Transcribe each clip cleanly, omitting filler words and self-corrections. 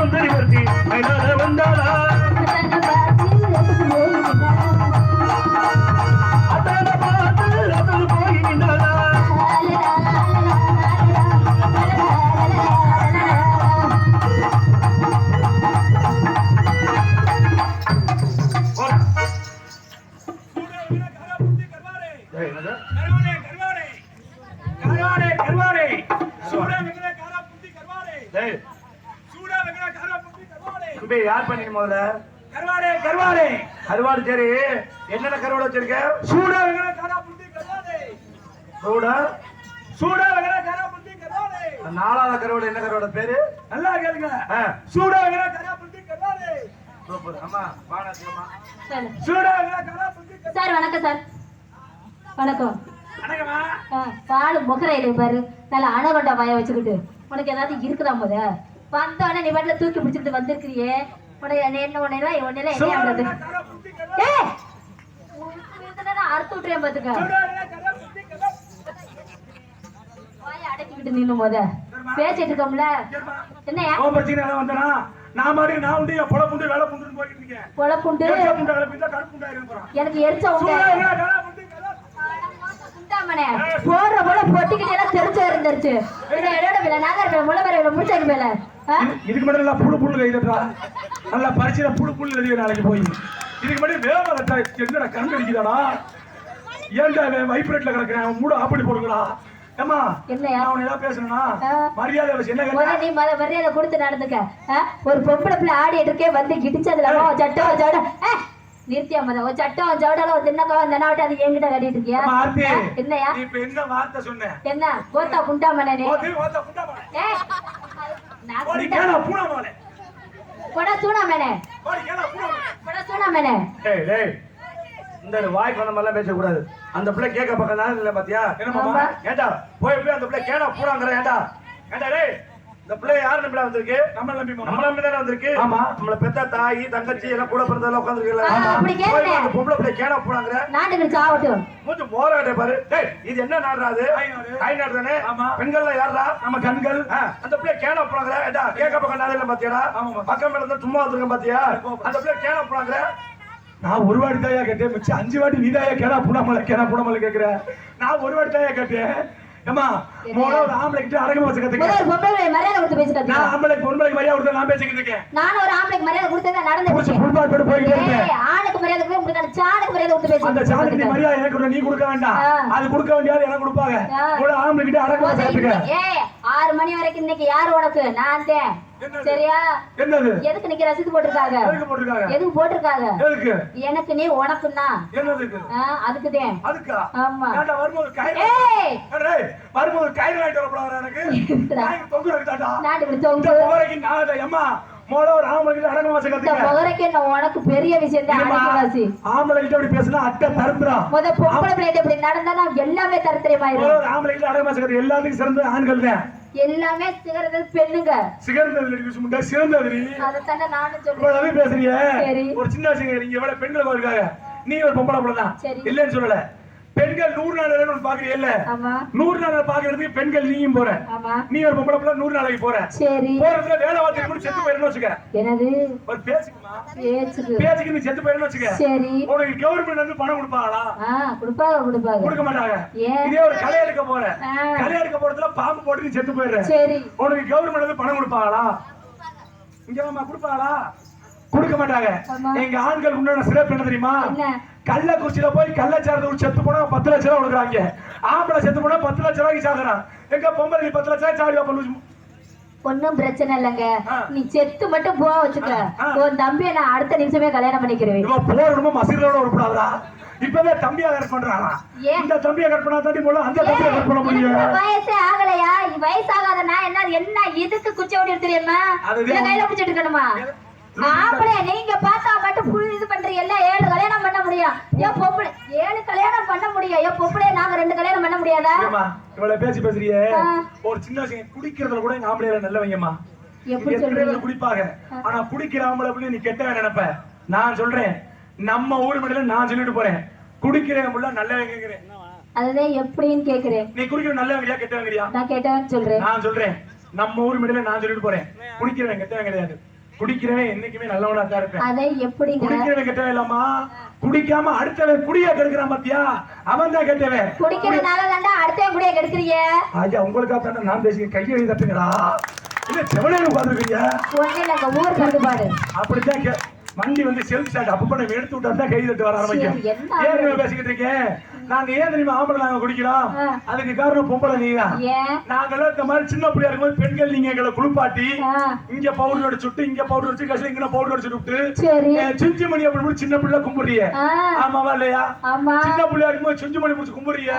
சுந்தரி வர்த்தி மைதான வந்தாளா அத்தனை பார்த்து ரத்தம் போய் நின்றாளா யார் பண்ணிட்டு முதல்ல கருவாடே கருவாடே கருவாடு சரி என்னென்ன கருவாடு வச்சிருக்க சூடா வெங்கட காரா புத்தி கருவாடே சூடா சூடா வெங்கட காரா புத்தி கருவாடே நாலாவது கருவாடு என்ன கருவாடு பேரு நல்லா கேளுங்க சூடா வெங்கட காரா புத்தி கருவாடே சூப்பர் அம்மா வாணாசியம்மா சூடா வெங்கட காரா புத்தி சார் வணக்கம் சார் வணக்கம் வணக்கம்மா பால் முகரையில பாரு நல்ல அணகொண்ட வாய வச்சுக்கிட்டு உனக்கு ஏதாவது இருக்குதா முத வந்தோடனே நீ பாட்டுல தூக்கி பிடிச்சிட்டு வந்திருக்கிறியே என்ன அறுத்து விட்டுறேன் பாத்துக்க வாய அடக்கிக்கிட்டு நின்னு முத பேசிட்டு இருக்கோம்ல என்னையா எனக்கு எரிச்ச போடுற போல பொட்டிக்கிட்டு எல்லாம் தெரிஞ்சு இருந்துருச்சு நாகர் முளவரை முடிச்சாக்கு மேல இதுக்கு மட்டும் நல்லா புழு புழு கைதட்டா நல்லா பரிசீல புழு புழு எழுதிய நாளைக்கு போய் இதுக்கு மட்டும் வேலை என்னடா கண் அடிக்குதாடா ஏன்டா வைப்ரேட்ல கிடக்குறேன் மூட ஆப்படி போடுங்களா ஏமா என்னையா அவன் ஏதாவது பேசணும்னா மரியாதை என்ன நீ மரியாதை கொடுத்து நடந்துக்க ஒரு பொம்பளை பிள்ளை ஆடிட்டு இருக்கே வந்து கிடிச்சதுல சட்டம் சட நிறுத்தியா மத ஒரு சட்டம் ஜவுடால ஒரு தின்னக்கா வந்தனாவிட்டு அது என்கிட்ட கட்டிட்டு இருக்கியா என்னையா இப்ப என்ன வார்த்தை சொன்ன என்ன கோத்தா குண்டா மனே இந்த வாய்க்கு வந்த மாதிரிலாம் பேசக்கூடாது அந்த பிள்ளை கேட்க பக்கம் தான் இல்ல பாத்தியா என்ன ஏண்டா போய் அந்த பிள்ளை கேடா பூடாங்கிற ஏண்டா ஏண்டா டேய் இந்த பிள்ளை யாரு நம்பில வந்திருக்கு நம்மள நம்பி தானே வந்திருக்கு ஆமா நம்மள பெத்த தாய் தங்கச்சி எல்லாம் கூட பிறந்ததெல்லாம் உட்கார்ந்திருக்கல அந்த பொம்பளை பிள்ளை கேடா பூடாங்கிற நாட்டுக்கு சாவட்டும் மூஞ்சு மோராடே பாரு டேய் இது என்ன நாடுறா அது ஐ நாடு தானே பெண்கள்ல யாரா நம்ம கண்கள் அந்த பிள்ளை கேடா பூடாங்கிற ஏண்டா கேட்க பக்கம் நான் இல்ல பாத்தியாடா பக்கம் மேல இருந்து சும்மா வந்திருக்கேன் பாத்தியா அந்த பிள்ளை கேடா பூடாங்கிற நான் ஒரு வாட்டி தாயா கேட்டேன் மிச்சம் 5 வாட்டி நீதாயா கேடா பூடாமல கேக்குற நான் ஒரு வாட்டி தாயா கேட்டேன் ஏமா மோள ஒரு ஆம்பளை கிட்ட அடங்க வச்சு கத்துக்க ஒரு பொம்பளை மரியாதை கொடுத்து பேசி கத்துக்க நான் ஆம்பளை பொம்பளை மரியாதை கொடுத்து நான் பேசிக்கிட்டு இருக்கேன் நான் ஒரு ஆம்பளை மரியாதை கொடுத்தத நடந்துச்சு ஃபுட்பால் போய் போயிட்டு இருக்கேன் ஆளுக்கு மரியாதை கொடுக்க சாளுக்கு மரியாதை கொடுத்து பேசி அந்த சாளுக்கு மரியாதை எனக்கு நீ கொடுக்க வேண்டாம் அது கொடுக்க வேண்டியது எனக்கு கொடுப்பாங்க ஒரு ஆம்பளை கிட்ட அடங்க வச்சு கத்துக்க ஏய் 6 மணி வரைக்கும் இன்னைக்கு யார் உனக்கு நான் தான் சரியா என்னது எதுக்கு நிக்க ரசீது போட்டுருக்காங்க எதுக்கு போட்டுருக்காங்க எனக்கு நீ உனக்குன்னா என்னதுக்கு அதுக்கு தான் அதுக்கா ஆமா ஏண்டா வரும்போது கயிறு ஏய் வரும்போது கயிறு வாங்கிட்டு வரப்படாதா எனக்கு நான் தொங்கு ரக்கடா நான் இப்படி தொங்கு போறேக்கு நான் அம்மா மோள ஒரு ஆம்பளை கிட்ட அடங்க வாச கத்துக்க போறேக்கு நான் உனக்கு பெரிய விஷயம் தான் அடங்க வாசி ஆம்பளை கிட்ட அப்படி பேசினா அட்டை தரந்துறா முத பொம்பளை பிள்ளை இப்படி நடந்தா எல்லாமே தரத்திரமாயிரும் ஒரு ஆம்பளை கிட்ட அடங்க வாச கத்துக்க எல்லாத்துக்கும் சிறந்த ஆண்கள் தான் எல்லாமே சிகரது பெண்ணுங்க சிகரது முண்டா சிறந்தது அத தான நானும் சொல்றேன் அத பேசுறியே ஒரு சின்ன விஷயம் நீங்க எவ்வளவு பெண்கள் இருக்காங்க நீ ஒரு பொம்பளை புள்ள தான் இல்லன்னு சொல்லல பெண்கள் 100 நாள் வேணும்னு பாக்குறீங்க இல்ல ஆமா 100 நாள் பாக்குறதுக்கு பெண்கள் நீயும் போற ஆமா நீ ஒரு பொம்பளை புள்ள 100 நாளைக்கு போற சரி போறதுல வேலை வாத்தி முடிச்சு செத்து போயிரணும் வெச்சுக்க என்னது ஒரு பேசிக்குமா பேசிக்கு நீ செத்து போயிரணும் வெச்சுக்க சரி உனக்கு கவர்மெண்ட்ல இருந்து பணம் கொடுப்பாங்களா கொடுப்பாங்க கொடுக்க மாட்டாங்க இதே ஒரு கலை எடுக்க போற கலை எடுக்க போறதுல பாம்பு போட்டு நீ செத்து போயிடுற சரி உனக்கு கவர்மெண்ட்ல இருந்து பணம் கொடுப்பாங்களா இங்க வாமா கொடுப்பாங்களா கொடுக்க மாட்டாங்க எங்க ஆண்கள் உண்டான சிறப்பு என்ன தெரியுமா கள்ளக்குறிச்சியில போய் கள்ளச்சாரத்தை செத்து போனா 10 லட்சம் ரூபாய் கொடுக்குறாங்க ஆம்பளை செத்து போனா 10 லட்சம் ரூபாய்க்கு சாகுறான் எங்க பொம்பளை 10 லட்சம் சாடிவா பண்ணுச்சு ஒன்னும் பிரச்சனை இல்லங்க நீ செத்து மட்டும் போ வச்சுக்க உன் தம்பியை நான் அடுத்த நிமிஷமே கல்யாணம் பண்ணிக்கிறேன் இவ போறணுமா மசிரோட உருப்படாதா இப்பவே தம்பியா கரெக்ட் பண்றானா இந்த தம்பியா கரெக்ட் பண்ணா தாண்டி போல அந்த தம்பியா கரெக்ட் பண்ண முடியும் வயசே ஆகலையா வயசாகாத நான் என்ன எதுக்கு குச்சி ஓடி தெரியுமா இத கையில பிடிச்சிட்டு இருக்கணுமா ஆம்பளை நீங்க பார்த்தா மட்டும் புல் இது பண்றீங்க எல்லாம் 7 கல்யாணம் பண்ண முடியும் ஏன் பொம்பளை 7 கல்யாணம் பண்ண முடியும் ஏன் பொம்பளை நாங்க 2 கல்யாணம் பண்ண முடியாதா இவ்வளவு பேசுறியே ஒரு சின்ன விஷயம் குடிக்கிறதுல கூட எங்க ஆம்பளைல நல்லவங்கம்மா எப்படி சொல்றீங்க குடிப்பாங்க ஆனா குடிக்கிற ஆம்பளை புள்ள நீ கெட்டவன் நினைப்ப நான் சொல்றேன் நம்ம ஊர் மடல நான் சொல்லிட்டு போறேன் குடிக்கிறவன் புள்ள நல்லவங்கங்கறேன் அதுதான் எப்படின்னு கேக்குறேன் நீ குடிக்கிற நல்லவங்கயா கெட்டவங்கறியா நான் கெட்டவன் சொல்றேன் நான் சொல்றேன் நம்ம ஊர் மீடியில நான் சொல்லிட்டு போறேன், குடிக்கிறவன் கெட்டவன் கிடையாது. குடிக்கிறவன் என்னைக்குமே நல்லவனா தான் இருப்பேன். அதை எப்படிங்க? குடிக்கிறவன் கெட்டவன் இல்லாமா, குடிக்காம அடுத்தவன் குடிய கெடுக்கிறான் பாத்தியா, அவன் தான் கெட்டவன். குடிக்கிறதுனால தாண்டா அடுத்த குடிய கெடுக்கிறீங்க. ஐயா உங்களுக்காக தானே நான் பேசி கையை எழுதி தட்டுங்கடா. இல்ல செவனே உட்காந்துருக்கீங்க. ஒண்ணு இல்ல, ஊர் கட்டுப்பாடு. அப்படித்தான் வண்டி வந்து செல்ஃப் ஸ்டார்ட் அப்ப நம்ம எடுத்து விட்டா தான் கை தட்டு வர ஆரம்பிக்கும். ஏன் பேசிக்கிட்டு இருக்கேன், நாங்க ஏன் தெரியுமா ஆம்பளை நாங்க குடிக்கிறோம், அதுக்கு காரணம் பொம்பளை நீங்க. நாங்கெல்லாம் இந்த மாதிரி சின்ன பிள்ளையா இருக்கும்போது பெண்கள் நீங்க எங்களை குளிப்பாட்டி இங்க பவுடர் அடிச்சுட்டு இங்க பவுடர் அடிச்சு கடைசியில இங்க பவுடர் அடிச்சு விட்டு சுஞ்சி மணி அப்படி சின்ன பிள்ளை கும்பிடுறிய. ஆமாவா இல்லையா? சின்ன பிள்ளையா இருக்கும்போது சுஞ்சி மணி முடிச்சு கும்பிடுறிய.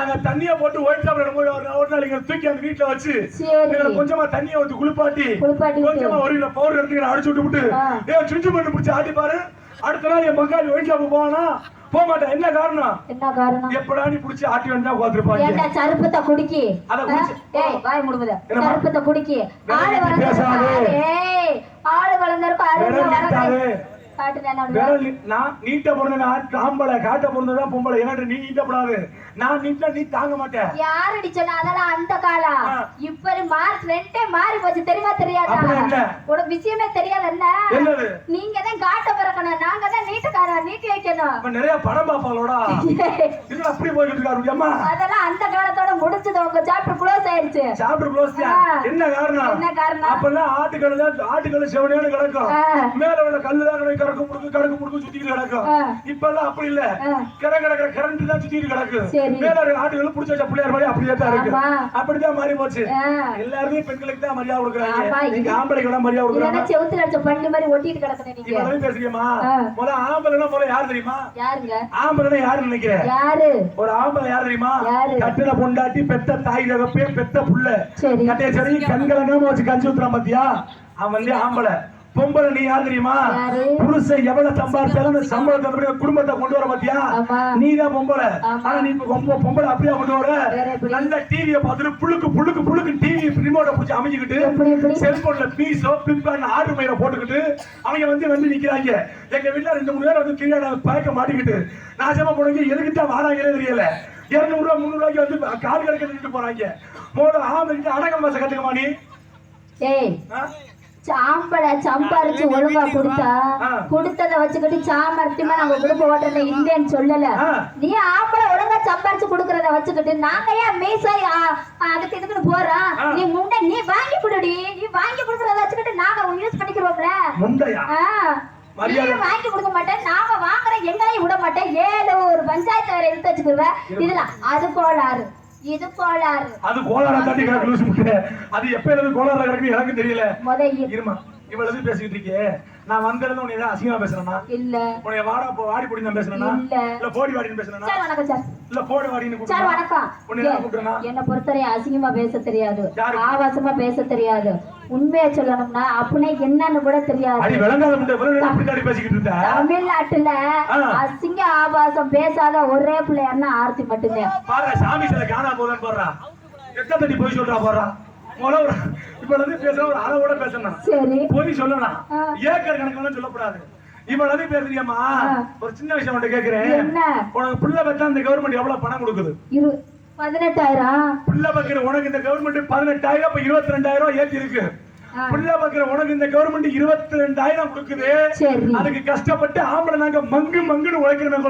நாங்க தண்ணியா போட்டு ஒயிட் சாப்பிட இருக்கும்போது ஒரு நாள் இங்க தூக்கி அந்த வீட்டுல வச்சு கொஞ்சமா தண்ணியை ஊத்தி குளிப்பாட்டி கொஞ்சமா ஒரு கிலோ பவுடர் எடுத்து அடிச்சு விட்டு சுஞ்சி மணி முடிச்சு ஆட்டி பாரு. அடுத்த நாள் என் பங்காளி ஒயிட் சாப்பிட போவானா போக மாட்டேன். என்ன காரணம்? என்ன காரணம்? எப்படா நீ புடிச்சு ஆட்டி வந்தா உட்கார்ந்திருப்பாங்க. என்ன சருப்பத்தை குடிக்கி, அத குடிச்சு ஏய் வாய் மூடுங்க. சருப்பத்தை குடிக்கி ஆளு வளர்ந்தருக்கு. ஏய் ஆளு வளர்ந்தருக்கு ஆளு வளர்ந்தருக்கு. நான் நீட்ட பொறுந்த ஆம்பளை காட்ட பொறுந்ததான் பொம்பளை. ஏன்னா நீ நீட்டப்படாது, நான் நீட்டா நீ தாங்க மாட்டேன். யாரடி சொன்னா? அதெல்லாம் அந்த காலம். இப்ப மார்க் ரெண்டே மாறி போச்சு. தெரியுமா தெரியாதா? உனக்கு விஷயமே தெரியாது. என்ன நீங்க தான் காட்ட பிறக்கணும், நாங்க தான் நீட்டுக்கார நீட்டி வைக்கணும். நிறைய படம் பாப்பாங்களோடா இது அப்படி போயிட்டு இருக்காரு அம்மா. அதெல்லாம் அந்த காலத்தோட முடிச்சது. உங்க சாப்டர் க்ளோஸ் ஆயிடுச்சு. Chapter close. என்ன காரணம்? என்ன காரணம்? அப்பெல்லாம் ஆட்டுக்கல்ல செவனேன்னு கிடக்கும், மேல உள்ள கல்லுதான் கிடக்கும், கடக்கு முடுக்கு சுத்திட்டு கிடக்கும். இப்ப எல்லாம் அப்படி இல்ல, கிடக்கிற கரண்ட் தான் சுத்திட்டு கிடக்கு. மேல ஆட்டுகள் புடிச்ச பிள்ளையார் மாதிரி அப்படியே தான் இருக்கு. அப்படிதான் மாறி போச்சு. எல்லாருமே பெண்களுக்கு தான் மரியாதை கொடுக்குறாங்க, நீங்க ஆம்பளைக்கு எல்லாம் மரியாதை கொடுக்குறாங்க. செவுத்துல அடிச்ச பண்ணி மாதிரி ஒட்டிட்டு கிடக்குறீங்க நீங்க. இப்ப பேசுறீமா? முதல்ல ஆம்பளைனா முதல்ல யார் தெரியுமா? யாருங்க ஆம்பளைனா யாரு நினைக்கிறேன்? யாரு? ஒரு ஆம்பளை யார் தெரியுமா? கட்டில பொண்டாட்டி பெத்த தாய் தகப்பே பெத்த புள்ள கட்டைய சரி கண்கலங்காம வச்சு கஞ்சி ஊத்துறான் பாத்தியா, அவன் வந்து ஆம்பளை. பொம்பளை நீ யார் தெரியுமா? புருஷன் எவ்வளவு சம்பாதிச்சாலும் சம்பளத்தை குடும்பத்தை கொண்டு வர பாத்தியா, நீதான் பொம்பளை. ஆனா நீ பொம்பளை அப்படியே கொண்டு வர. நல்ல டிவியை பார்த்துட்டு புழுக்கு புழுக்கு புழுக்கு டிவி ரிமோட்டை பிடிச்சி அமைஞ்சுக்கிட்டு செல்போன்ல பீஸோ பிளிப்கார்ட் ஆர்டர் மயில போட்டுக்கிட்டு அவங்க வந்து நிக்கிறாங்க. எங்க வீட்டுல 2-3 பேர் வந்து கிரியாட பழக்க மாட்டிக்கிட்டு நாசமா போனவங்க எதுக்கிட்ட வாராங்களே தெரியல. 200 ரூபா 300 ரூபாய்க்கு வந்து கால் கணக்கு போறாங்க. மோட ஆம்பளை அடக்கம் பேச கத்துக்கமா நீ. சாம்பளை சம்பாரிச்சு ஒழுங்கா கொடுத்தத வச்சுக்கிட்டு சாமர்த்தியமா நாங்க குடும்ப ஓட்டுறத இல்லைன்னு சொல்லல. நீ ஆம்பளை ஒழுங்கா சம்பாரிச்சு கொடுக்கறத வச்சுக்கிட்டு நாங்க ஏன் மீசை அதுக்கு இதுக்குன்னு போறோம். நீ முண்டை நீ வாங்கி கொடுடி, நீ வாங்கி கொடுக்கறத வச்சுக்கிட்டு நாங்க யூஸ் பண்ணிக்கிறோம்ல. வாங்கி கொடுக்க மாட்டேன், நாங்க வாங்குற எங்களையும் விட மாட்டேன். 7 ஒரு பஞ்சாயத்து வேற எடுத்து வச்சுக்குவேன். இதுல அது கோளாறு, இது கோளாறு. அது கோளாறா தாண்டி கிடக்கு லூசு முட்டை. அது எப்ப இருந்து கோளாறா கிடக்கு எனக்கு தெரியல. இருமா இவ்வளவு பேசிக்கிட்டு இருக்கே, நான் வந்திருந்தேன் உன்னை ஏதாவது அசிங்கமா பேசுறேன்னா? இல்ல. உன்னை வாடி போடி நான் பேசுறேன்னா? இல்ல போடி வாடின்னு பேசுறேன்னா? சார் வணக்கம் சார். இல்ல போடி வாடின்னு கூப்பிடுறேன். சார் வணக்கம். உன்னை என்ன கூப்பிடுறேன்னா? என்ன பொறுத்தவரை அசிங்கமா பேச தெரியாது, ஆபாசமா பேச தெரியாது. உண்மையா சொல்லணும்னா அப்படியே என்னன்னு கூட தெரியாது. அது விளங்காத முட்டை அப்படி தாடி பேசிக்கிட்டு இருந்த. தமிழ்நாட்டுல அசிங்க ஆபாசம் பேசாத ஒரே பிள்ளையார்னா ஆர்த்தி மட்டும்தான். பாரு சாமி சில காணா போதன்னு போடுறா, எத்த தட்டி போய் சொல்றா போடுறா. இப்ப வந்து பேசுற ஒரு அளவோட பேசணும், போய் சொல்லலாம், ஏக்கர் கணக்கு சொல்லக்கூடாது. இவ்வளவு பேசுறியம்மா, ஒரு சின்ன விஷயம் மட்டும் கேக்குறேன். உனக்கு பிள்ளை பெற்றா இந்த கவர்மெண்ட் எவ்வளவு பணம் கொடுக்குது? 18,000. பிள்ளை பக்கிற உனக்கு இந்த கவர்மெண்ட் 18,000, இப்ப 22,000 ஏற்றி இருக்கு. பிள்ளை பக்கிற உனக்கு இந்த கவர்மெண்ட் 22,000 கொடுக்குது. அதுக்கு கஷ்டப்பட்டு ஆம்பளை நாங்க மங்கு மங்குன்னு உழைக்கிறோம்.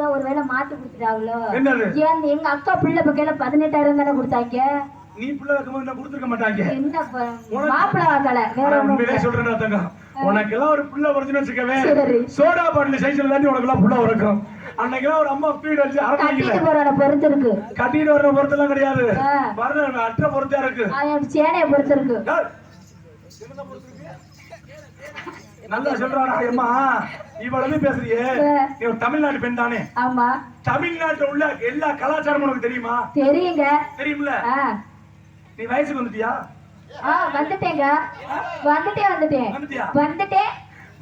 ஒருவேளை மாத்தி கொடுத்துட்டாங்களோ என்னது? எங்க அக்கா பிள்ளை பக்கையில 18,000 தானே கொடுத்தாங்க. நீ பிள்ளை வைக்கும்போது நான் கொடுத்துருக்க மாட்டாங்க. சொல்றேன் தங்க, உனக்கு எல்லாம் ஒரு பிள்ளை வருதுன்னு வச்சுக்கவே, சோடா பாட்டில் சைஸ்ல தாண்டி உனக்கு எல்லாம் பிள்ளை வரைக்கும். அன்னைக்கெல்லாம் ஒரு அம்மா பீடு வச்சு பொறுத்து இருக்கு. கட்டிட்டு வர்ற பொறுத்து எல்லாம் கிடையாது, வர்ற அற்ற பொறுத்தா இருக்கு, சேனையை பொறுத்து இருக்கு. நல்லா சொல்றாடா அம்மா. இவ்வளவு பேசுறியே, நீ ஒரு தமிழ்நாட்டு பெண் தானே? ஆமா. தமிழ்நாட்டுல உள்ள எல்லா கலாச்சாரமும் உனக்கு தெரியுமா? தெரியுங்க. தெரியும்ல. நீ வயசுக்கு வந்துட்டியா? வந்துட்டேங்க. வந்துட்டேன்.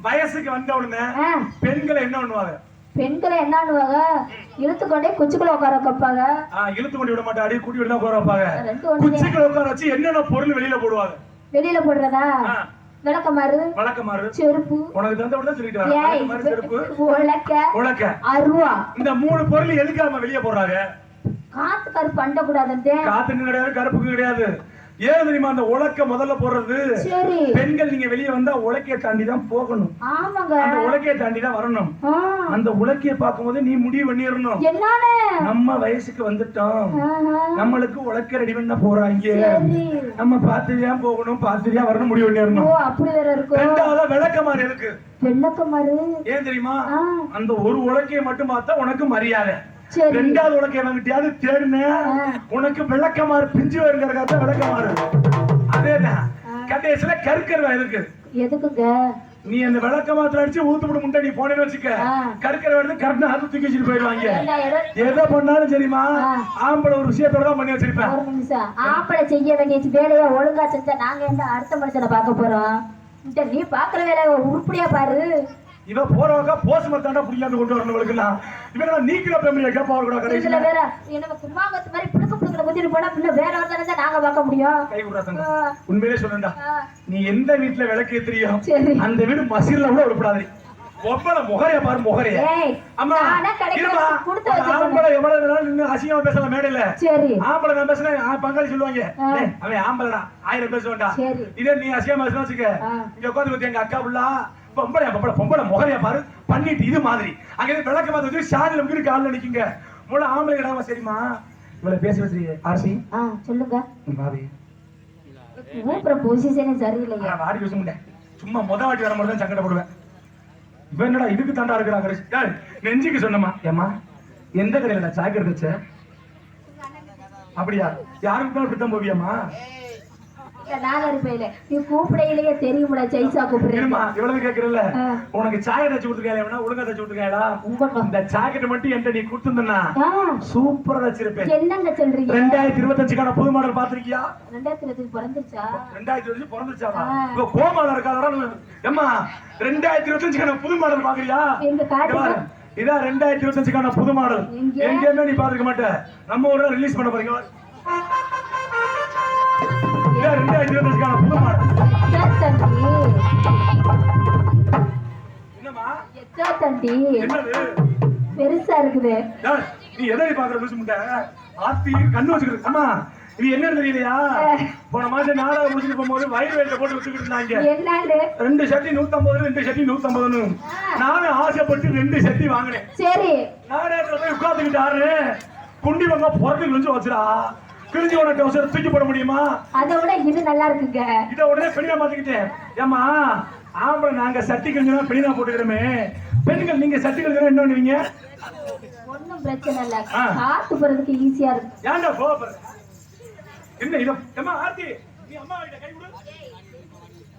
வயசுக்கு வந்த உடனே பெண்களை என்ன பண்ணுவாங்க? பெண்களை என்ன பண்ணுவாங்க? இழுத்துக்கொண்டே குச்சிக்குள்ள உட்கார வைப்பாங்க. இழுத்து கொண்டு விட மாட்டாடி, கூட்டி விட உட்கார வைப்பாங்க. குச்சிக்குள்ள உட்கார வச்சு என்னென்ன பொருள் வெளியில போடுவாங்க? வெளியில போடுறதா? விளக்கமாறு, செருப்பு. உனக்கு தந்த உடனே சொல்லிட்டு செருப்பு, உலக்க, அருவா. இந்த 3 பொருள் எதுக்காக வெளியே போடுறாங்க? காத்து கருப்பு அண்ட கூடாது. காத்துக்கு கிடையாது, கருப்புக்கு கிடையாது. ஏன் தெரியுமா அந்த உலக்க முதல்ல போடுறது? சரி. பெண்கள் நீங்க வெளியே வந்தா உலக்கைய தாண்டி தான் போகணும். ஆமாங்க. அந்த உலக்கைய தாண்டி தான் வரணும். அந்த உலக்கைய பார்க்கும்போது நீ முடிவு பண்ணிடணும், என்னன்னு நம்ம வயசுக்கு வந்துட்டோம், நம்மளுக்கு உலக்க ரெடி பண்ண போறாங்க, நம்ம பார்த்துதான் போகணும், பார்த்துதான் வரணும், முடிவு பண்ணிடணும். ஓ அப்படி வேற இருக்கு. ரெண்டாவதா விளக்கமாறு இருக்கு. விளக்கமாறு ஏன் தெரியுமா? அந்த ஒரு உலக்கைய மட்டும் பார்த்தா உனக்கு மரியாதை. சரி. ரெண்டாவது உலக்கைய வாங்கிட்டியாவது தேடுன உனக்கு விளக்கமாறு பிஞ்சு வருங்கிறதா விளக்கமாறு. அதேதான் கடைசியில கருக்கருவா இருக்கு. எதுக்குங்க? நீ அந்த விளக்கமாத்துல அடிச்சு ஊத்துப்படு முட்டை நீ போனேன்னு வச்சுக்க, கருக்கரை வந்து கரெக்டா அது தூக்கி வச்சுட்டு போயிடுவாங்க. எதை பண்ணாலும் சரிமா, ஆம்பளை ஒரு விஷயத்தோட தான் பண்ணி வச்சிருப்பேன். ஒரு நிமிஷம். ஆம்பளை செய்ய வேண்டிய வேலையை ஒழுங்கா செஞ்சா நாங்க என்ன அடுத்த மனுஷனை பார்க்க போறோம்? நீ பாக்குற வேலை உருப்படியா பாரு. இவ போறவங்க போஸ் மத்தாண்டா புடிக்காம கொண்டு வரணுங்களுக்குலாம் இவங்க நீக்கிற பேமிலியா கேப்பா கூட கடைசில வேற என்ன கும்மாங்கத்து மாதிரி புடுக்கு புடுக்குற குத்திட்டு போனா பின்ன வேற ஒருத்தனை தான் நாங்க பார்க்க முடியும். கை குடுறாங்க. உண்மையிலே சொல்றேன்டா, நீ எந்த வீட்ல விளக்கு ஏத்துறியோ அந்த வீடு மசீர்ல கூட உருப்படாது. ஒப்பள முகரைய பாரு, முகரைய. அம்மா இருமா, ஆம்பளை எவ்வளவு நேரம் நின்னு அசிங்கமா பேசலாம் மேடையில. சரி. ஆம்பளை நான் பேசுறேன், பங்காளி சொல்லுவாங்க, அவன் ஆம்பளைடா 1000 பேசுவான்டா. இதே நீ அசிங்கமா பேசுனா வச்சுக்க, இங்க உட்கார்ந்து பத்தி எங்க அக்கா புள்ளா பொம்பளை முகரைய பாரு பண்ணிட்டு இது மாதிரி அங்க விளக்க மாதிரி ஷாதில முக்கிட்டு காலில் நிக்குங்க. முள்ள ஆம்பளை கிடாம. சரிமா இவ்வளவு பேசி வச்சிருக்கீங்க ஆர்சி? சொல்லுங்க. பாவி பொசிஷனே சரியில்லையா? வாடி பேச முடியல, சும்மா முத வாட்டி வர மாதிரி தான் சங்கடப்படுவேன். இவன் என்னடா இதுக்கு தாண்டா இருக்கிறாங்க. நெஞ்சுக்கு சொன்னமா, ஏமா எந்த கடையில சாக்கெட் வச்ச? அப்படியா? யாருக்கு இப்படித்தான் போவியாமா? நீ கூப்பிடையிலேயே தெரியுமா ஜெய்சா கூப்பிடுறேன். இவ்வளவு கேக்குறல, உனக்கு சாக்கெட் வச்சு கொடுத்துருக்கா, ஒழுங்கா தச்சு கொடுத்துருக்கா? இந்த சாக்கெட் மட்டும் என்கிட்ட நீ கொடுத்துருந்தா சூப்பரா வச்சிருப்பேன். என்னங்க சொல்றீங்க? 2025க்கான புது மாடல் பாத்திருக்கியா? 2025 பிறந்துச்சா? 2025 பிறந்துச்சாவா? இப்ப கோமால இருக்காதடா ஏம்மா. 2025க்கான புது மாடல் பாக்குறியா? எங்க காட்டுங்க. இதான் 2025க்கான புது மாடல். எங்கேயுமே நீ பாத்துக்க மாட்ட, நம்ம ஊர்ல ரிலீஸ் பண்ண போறீங்க. 2025க்கான புது மாடல். என்னமா என்னது பெருசா இருக்குது? நீ எதை பாக்குற லூசு முட்டை? ஆத்தி கண்ணு வச்சுக்கிட்டு. அம்மா இது என்னன்னு தெரியலையா? போன மாசம் நாடகம் முடிச்சுட்டு போகும்போது வயிறு வேலை போட்டு வச்சுக்கிட்டு இருந்தாங்க. 2 சட்டி 150, 2 சட்டி 150. நானும் ஆசைப்பட்டு 2 சட்டி வாங்கினேன். சரி. நாடகத்துல போய் உட்கார்ந்துக்கிட்டு ஆடுறேன், குண்டி வந்தா புறத்து கிழிஞ்சு வச்சுடா. கிழிஞ்சு உனக்கு அவசரம் தூக்கி போட முடியுமா? அதை விட இது நல்லா இருக்குங்க. இதை உடனே பெண்ணா மாத்திக்கிட்டேன். ஏமா ஆம்பளை நாங்க சட்டி கிழிஞ்சா பெண்ணா போட்டுக்கிறோமே, பெண்கள் நீங்க சட்டி கிழிஞ்சா என்ன பண்ணுவீங்க? ஒன்னும் பிரச்சனை இல்ல, காத்து போறதுக்கு ஈஸியா இருக்கு. ஏன்டா கோபப்படுற? என்ன இத? அம்மா ஆர்த்தி, நீ அம்மா கிட்ட கை கொடு.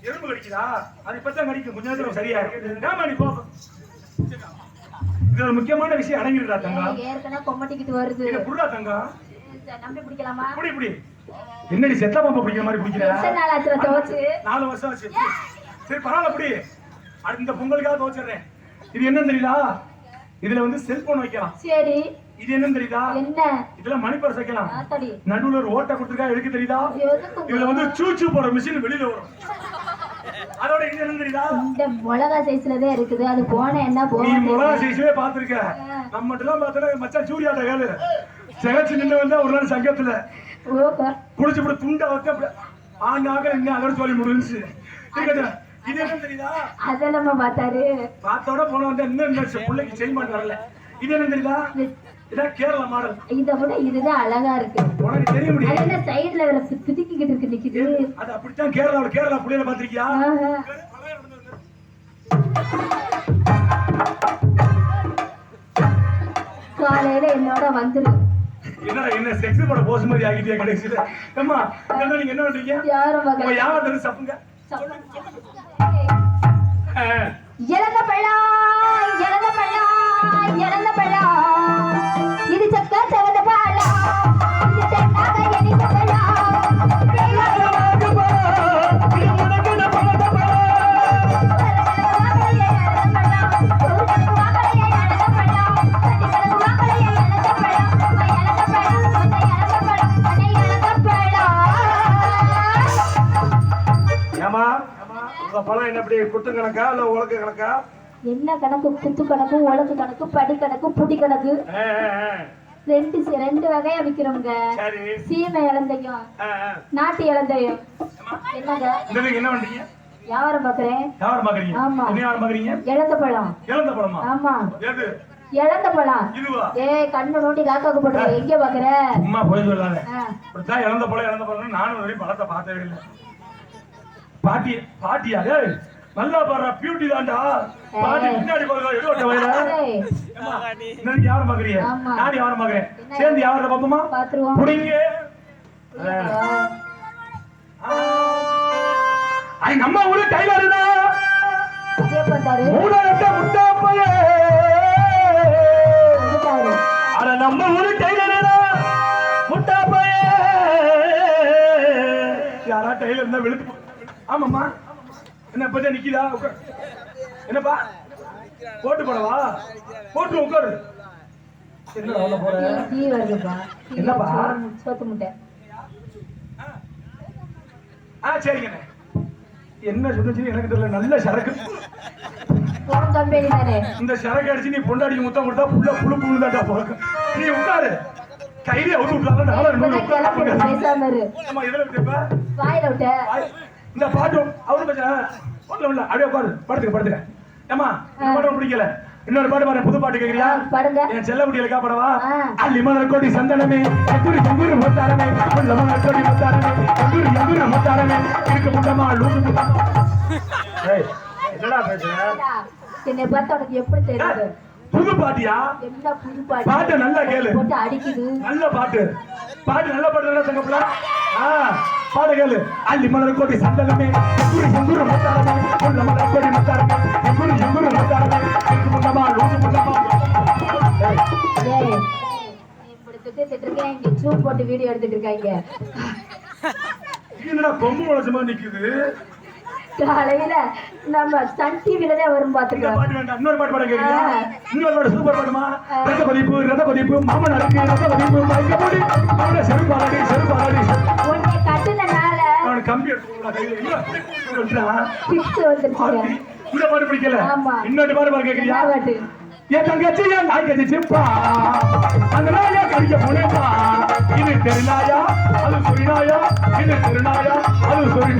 எறும்பு கடிக்குதா? அது இப்பதான் கடிக்கும், கொஞ்ச நேரத்துல சரியா இருக்கு. ஏமா நீ கோபம்? இது ஒரு முக்கியமான விஷயம் அடங்கிடுறா தங்கம். ஏற்கனவே கொம்மட்டிக்கிட்டு வருது. இத புடுடா தங்கம். நம்பி பிடிக்கலாமா? புடி. என்னடி செத்த பாம்பு பிடிக்கிற மாதிரி பிடிக்கிற? எத்தனை நாள் ஆச்சு துவச்சு? 4 வருஷம் ஆச்சு. சரி பரவாயில்ல, புடி. அடுத்த பொங்கலுக்காக துவச்சிடுறேன். இது என்னன்னு தெரியுதா? இதுல வந்து செல்போன் வைக்கலாம். சரி. இது என்னன்னு தெரியுதா? என்ன? இதுல மணி பர்ஸ் வைக்கலாம். நடுவுல ஒரு ஓட்டை கொடுத்துருக்கா, எதுக்கு தெரியுதா? இதுல வந்து சூச்சு போற மிஷின் வெளியில வரும். அதோட இது என்னன்னு தெரியுதா? இந்த மிளகா சைஸ்லதே இருக்குது, அது போன என்ன போன? நீ மிளகா சைஸ்லயே பாத்துருக்க. நம்ம எல்லாம் பார்த்தா மச்சான் சூரியாட்ட கேளு. செகச்சு நின்று வந்தா ஒரு நாள் சங்கத்துல புடிச்சு போட்டு துண்டா வச்சு ஆண்டாக என்ன அகர் சொல்லி முடிஞ்சு. இது என்ன தெரியுதா? அதெல்லாம் பார்த்தாரு. பார்த்தோட போன வந்து இன்னும் பிள்ளைக்கு செய்யமாட்டு வரல. இது என்ன தெரியுதா? இதான் கேரளா மாடல். இதை விட இதுதான் அழகா இருக்கு. உனக்கு தெரிய முடியும். என்ன சைடுல பிதிக்கிட்டு இருக்கு நிக்குது. அது அப்படித்தான் கேரளா புள்ளையில பாத்திருக்கியா? காலையில என்னோட வந்துரு. என்ன செக்ஸ் போட போஸ் மாதிரி ஆகிட்டே கடைசில. அம்மா என்ன நீங்க என்ன பண்றீங்க? யாரும் தெரிஞ்சு சப்புங்க. இறந்த பழம் இது சக்கா செவந்த பழம், இது தென்னாக இனிந்த பழம். பழம் என்ன அப்படி குத்து கணக்கா இல்ல உலக்கு கணக்கா? என்ன கணக்கு? குத்து கணக்கு, உலக்கு கணக்கு, படி கணக்கு, புடி கணக்கு. ரெண்டு வகையா விக்கிறோங்க. சரி. சீமை இளந்தையும் நாட்டு இளந்தையும். என்னங்க என்ன பண்றீங்க? வியாபாரம் பாக்குறேன். வியாபாரம் பாக்குறீங்க? ஆமா. என்ன வியாபாரம் பாக்குறீங்க? இளந்த பழம். இளந்த பழமா? ஆமா. எது? இளந்த பழம். இதுவா? ஏய் கண்ணு நோண்டி காக்காக்கு போடுற எங்க பாக்குற? சும்மா போய் சொல்லாத. இப்படிதான் இளந்த பழம் நானும் ஒரு பழத்தை பார்த்ததே இல்லை. பாட்டியா? ஏய் நல்லா பாரு, பியூட்டி தான்டா. பாட்டி பின்னாடி பாருங்க, எடோட்ட வயல. என்ன வியாபாரம் பாக்குறீங்க? நான் வியாபாரம் பாக்குறேன். சேர்ந்து வியாபாரத்தை பாப்போமா? பாத்துருவோம். புடிங்க. ஐ நம்ம ஊரு டைலர் தான். அதே பார்த்தாரு. மூடட்ட முட்டாப்பையே. அட நம்ம ஊரு டைலர் தான். முட்டாப்பையே. யாரா டைலர் இருந்தா வெளுத்து. ஆமாம்மா. என்ன பத்தி நிக்குதா? என்னப்பா போட்டு போடவா? போட்டு உட்காரு. என்ன சொல்ல போற? டீ வருதுப்பா. என்னப்பா? சோத்து முட்டை. சரிங்க. என்ன சொல்லுச்சு எனக்கு தெரியல. நல்ல சரக்கு. போன் கம்பெனி தானே. இந்த சரக்கு அடிச்சு நீ பொண்டாடிக்கு முத்தம் கொடுத்தா புள்ள புழு புழுதாட்டா போறக்கு. நீ உட்காரு. கையில அவுத்து விட்டாலும் பேசாம இரு. ஆமா எதுல விட்டப்ப? வாயில விட்ட. இந்த பாட்டு அவரு ஒண்ணும் இல்ல. அப்படியே உட்காரு. படுத்துக்க. ஏமா பாடம் பிடிக்கல. இன்னொரு பாட்டு பாரு. புது பாட்டு கேக்குறியா? பாடுங்க. என் செல்ல குட்டியில பாடவா? அள்ளிமலர் கோடி சந்தனமே எங்குரு எங்குரு முத்தாரமே உள்ளமலர் கோடி முத்தாரமே எங்குரு எங்குரு முத்தாரமே இருக்க முட்டமா லூசு முட்டமா. ஏய் என்னடா பேசுற? என்னை பார்த்தா உனக்கு எப்படி தெரியுது? புது பாட்டியா? என்ன புது பாட்டு? பாட்டு நல்லா கேளு. போட்டு அடிக்குது. நல்ல பாட்டு. நல்ல பாட்டு தங்கப்புல. பாட்டு கேளு. அள்ளிமலர் கோடி சந்தனமே எங்குரு எங்குரு முத்தாரமே உள்ளமலர் கோடி முத்தாரமே எங்குரு எங்குரு முத்தாரமே இருக்க முட்டமா லூசு முட்டமா. இப்படி திட்டு இருக்கேன். இங்க சூப் போட்டு வீடியோ எடுத்துட்டு இருக்காங்க. என்னடா கொம்பு முளைச்ச மாதிரி நிக்குது? காலையில நம்ம சன் டிவில தான் வரும் பாத்துக்கலாம். பாட்டு வேண்டாம். இன்னொரு பாட்டு பாட கேக்குறீங்க? இன்னொரு பாட்டு சூப்பர் பாட்டுமா? ரத பதிப்பு மாமன் அருக்கு ரத பதிப்பு மைக்க போடி அவனே செருப்பாடி உன்னை கட்டுனனால அவன் கம்பி எடுத்துடா கையில. இல்ல சொல்றா பிக்ஸ் வந்துருச்சு. இந்த பாட்டு பிடிக்கல. இன்னொரு பாட்டு பாட கேக்குறியா? பாட்டு என் தங்கச்சி என் நாய் கடிச்சுப்பா அந்த நாயா கடிக்க போனேப்பா. இது தெருநாயா அது சொரிநாயா இது தெருநாயா அது சொரி.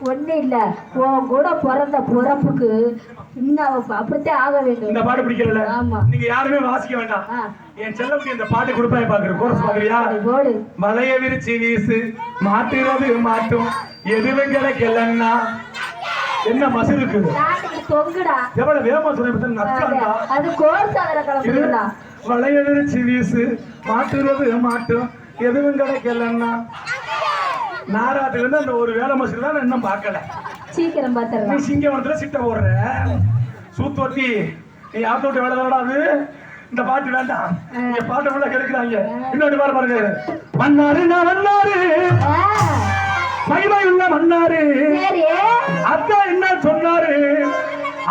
ஒண்ணு இல்ல உன் கூட பிறந்த பிறப்புக்கு இன்னும் அப்படித்தான் ஆக வேண்டும். இந்த பாட்டு பிடிக்கல. ஆமா. நீங்க யாருமே வாசிக்க வேண்டாம். என் செல்லப்படி இந்த பாட்டு கொடுப்பேன் பாக்குறேன். கோரஸ் பாக்குறியா? மலைய விரிச்சு வீசு மாட்டுறது மாட்டும் எதுவும் கிடைக்கலன்னா என்ன மசூல் இருக்குது? தொங்குடா. எவ்வளவு வேகமா சொல்லிவிட்டு அது கோர்ஸ் ஆகிற கிளம்புடா. மலைய விரிச்சு வீசு மாட்டுறது மாட்டும் எதுவும் கிடைக்கலன்னா நாராட்டுல இருந்து அந்த ஒரு வேலை மசூல் தான் இன்னும் பார்க்கல. சீக்கிரம் பாத்துறேன். நீ சிங்கவனத்துல சிட்ட போடுற சூத்தோட்டி நீ ஆத்த விட்டு வேலை தானடா அது. இந்த பாட்டு வேண்டாம். நீங்க பாட்டை ஃபுல்லா கெடுக்கிறாங்க. இன்னொரு பாரு பாருங்க. மன்னாரு நான் மன்னாரு மகிமை உள்ள மன்னாரு அத்தா என்ன சொன்னாரு?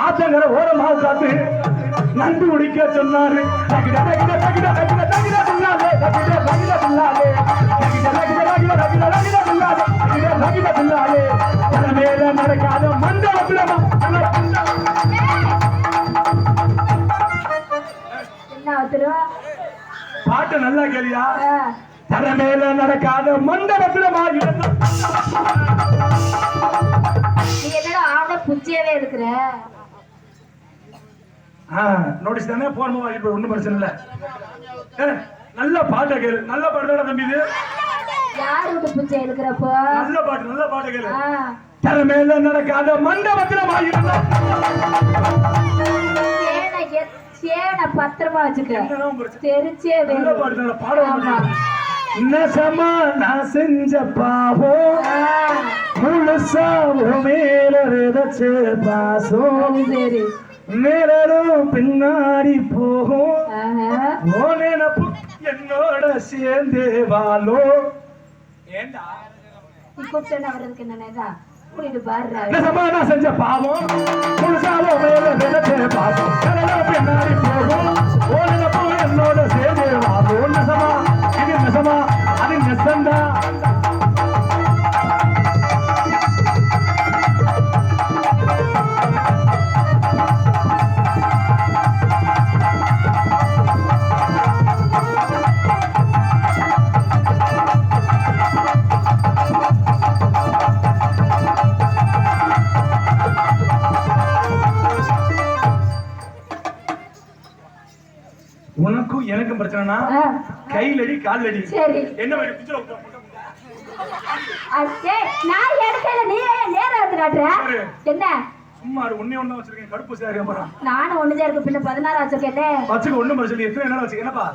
ஆத்தங்கர ஓரமா உட்காந்து நண்டு குடிக்க சொன்னாரு. நடக்காத மண்டபத்திரமா பாட்டு நல்லா கேளியா? தரமேல நடக்காத மண்டபத்திரமா இருந்தா நீ என்னடா ஆள புச்சியவே இருக்கிற? நோட்டீஸ் தானே போன் வாங்கிட்டு ஒண்ணும் பிரச்சனை இல்ல. நல்ல பாட்டை கேளு. நல்ல பாட்டு தம்பி. இது யாரு விட்டு புச்சை இருக்கிறப்போ? நல்ல பாட்டு கேளு. தரமேல நடக்காத மண்டபத்திரமா இருந்தா சேனை பத்திரமா வச்சுக்க. தெரிச்சே நல்ல பாட்டு நல்ல பாடம். நசமா நான் செஞ்ச பாவம் முழுசா மேல விதச்சு பாசம் சரி மேலும் பின்னாடி போகும் நினப்பு என்னோட சேர்ந்து வாழோ. ஏண்டா கூப்பிட்டு வர்றதுக்கு என்னதான் புரியுது பாரு. நசமா நான் செஞ்ச பாவம் முழுசாவோ மேல விதச்சு பாசம் பின்னாடி போகும் நினப்பு என்னோட சேர்ந்து வாழோ. நசமா இது நசமா அது நெசந்தா. உனக்கும் எனக்கும் பிரச்சனைனா கையிலடி கால்லடி சரி என்ன மாதிரி குச்சில நான் எடுக்கல நீ நேரா வந்து காட்டுற என்ன சும்மா ஒண்ணே ஒண்ணு வச்சிருக்கேன் கடுப்பு சாரி அப்புறம் நானும் ஒண்ணுதான் இருக்கு பின்ன 16 வச்சிருக்கேன் வச்சுக்க ஒண்ணு பிரச்சனை எத்தனை என்ன வச்சுக்க என்னப்பா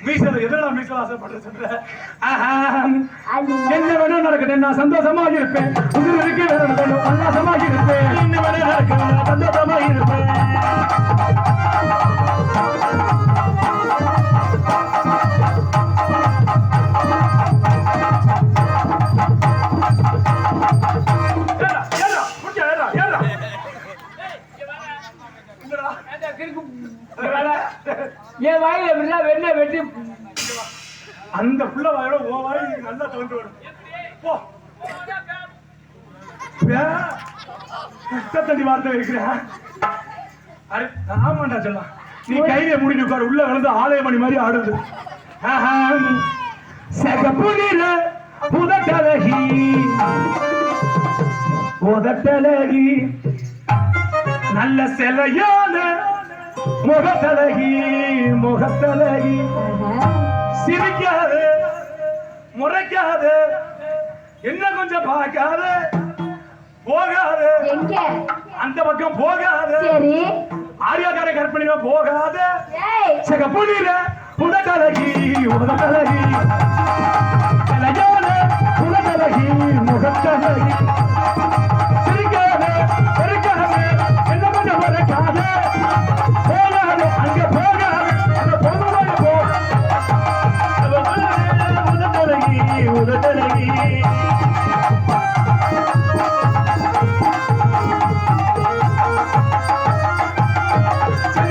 மீசல எதெல்லாம் மீசல ஆசைப்படுற சொல்ற என்ன வேணும் நடக்குது நான் சந்தோஷமாக இருப்பேன் உங்களுக்கு வேணும் சந்தோஷமாக இருப்பேன் என்ன வேணும் நடக்குது நான் சந்தோஷமாக இருப்பேன் என் வாயில எப்படிலாம் வெண்ணெய் வெட்டி அந்த புள்ள வாயோட உன் வாய் நல்லா தோண்டு வரும் போ தண்ணி வார்த்தை வைக்கிறேன் அரே ஆமாண்டா சொல்லலாம் நீ கையில முடிஞ்சு உட்காரு உள்ள விழுந்து ஆலயமணி மாதிரி ஆடுது சகப்புனில புதட்டலகி புதட்டலகி நல்ல சிலையான முகத்தழகி முகத்தழகி சிரிக்காது முறைக்காது என்ன கொஞ்சம் பார்க்காது போகாது அந்த பக்கம் போகாது ஆரியாக்கார கற்பனை போகாது புனித புதத்தழகி உதத்தழகி புதத்தழகி முகத்தழகி சிரிக்காது முறைக்காது என்ன கொஞ்சம் முறைக்காது அங்க போகாது அந்த பொதுவாக போ உதட்டழகி உதட்டழகி